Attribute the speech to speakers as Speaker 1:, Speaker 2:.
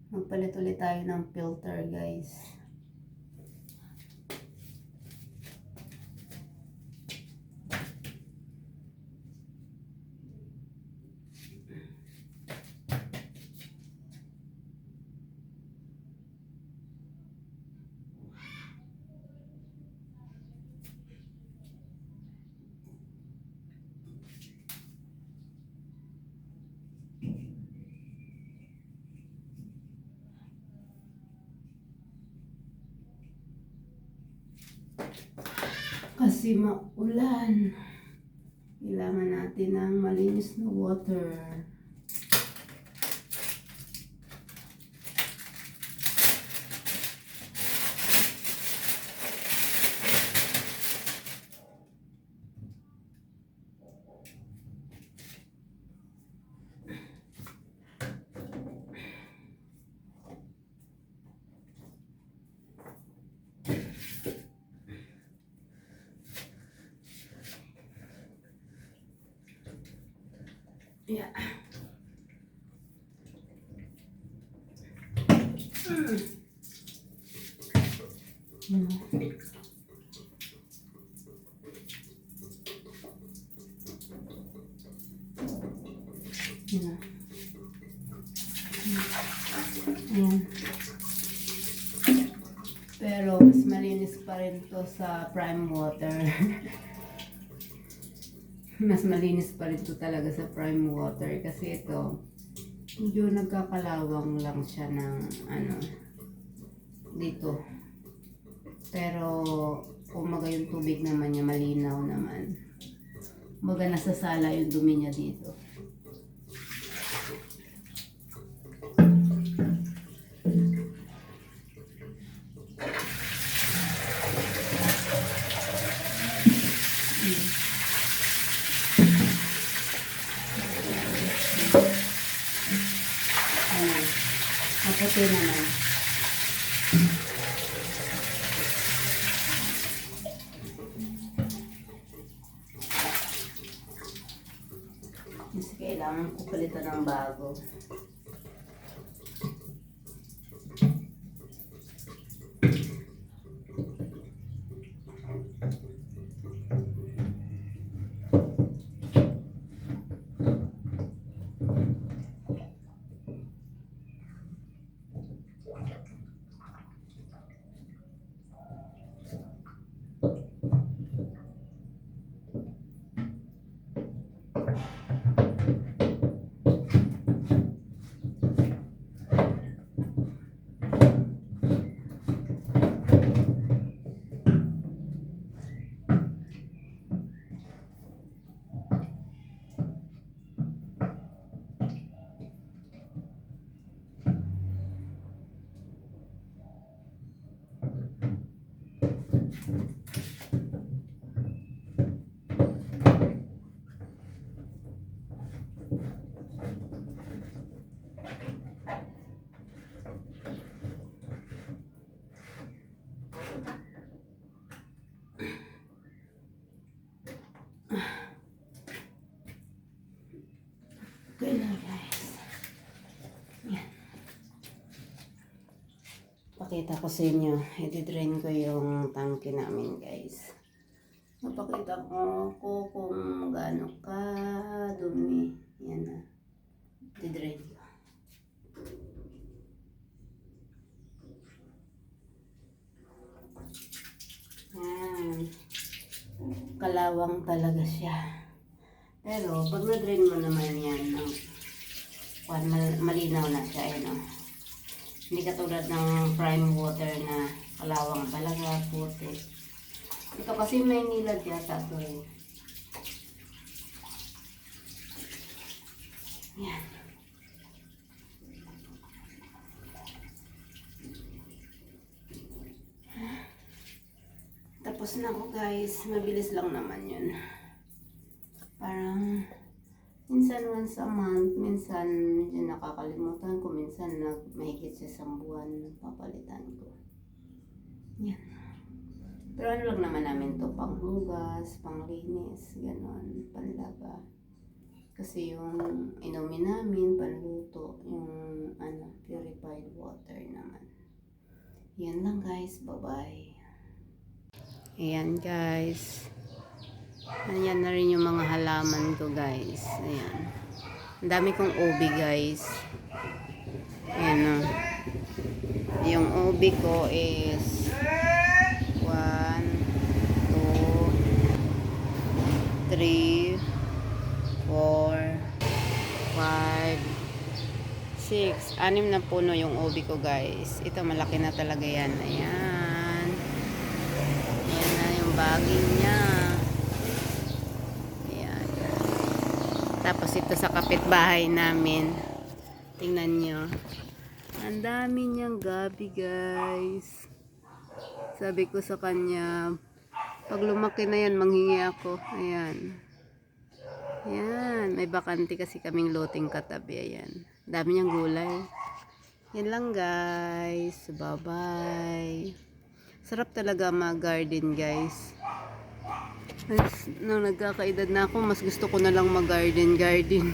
Speaker 1: Magpalit ulit tayo ng filter, guys. Kasi maulan, kailangan natin ng malinis na water. Yeah. Ayan. Pero mas malinis pa rin to sa prime water. Mas malinis pa rin to talaga sa prime water kasi ito medyo nagkakalawang lang siya ng ano dito. Pero umaga yung tubig naman niya malinaw naman. Umaga nasasala yung dumi niya dito. Maputi naman. Mas kailangan ko palitan ng bago. Okay na guys. Yan. Pakita ko sa inyo. I-drain ko yung tangke namin guys. Mapakita ko kung gaano ka dumi. Yan na. I-drain ko. Yan. Kalawang talaga siya. Pero pag na-drain mo naman yan, malinaw na siya. Eh, no? Hindi katulad ng prime water na kalawang talaga, puti. Ito kasi may nilad yata ito eh. Yan. Tapos na ako guys. Mabilis lang naman yun. Parang minsan once a month, minsan yun nakakalimutan ko, minsan mahigit sa isang buwan papalitan ko. Yan. Pero ano lang naman namin to, panghugas, panglinis, ganon, panlaba. Kasi yung inumin namin, panluto, yung purified water. Yan lang guys. Bye-bye. Ayan guys. Ayan na rin yung mga halaman ko guys. Ayan. Ang dami kong ubi guys. Ayan o. Yung ubi ko is 1, 2, 3, 4, 5, 6. 6 na puno yung ubi ko guys. Ito malaki na talaga yan. Ayan. Ayan na yung baging niya. Ayan. Tapos ito sa kapitbahay namin. Tingnan nyo. Ang dami niyang gabi guys. Sabi ko sa kanya, pag lumaki na yan, manghingi ako. Ayan. Ayan. May bakante kasi kaming loting katabi. Ayan. Dami niyang gulay. Yan lang guys. Bye-bye. Sarap talaga mag-garden guys. Nung nagkakaedad na ako, mas gusto ko na lang mag-garden. Ayan.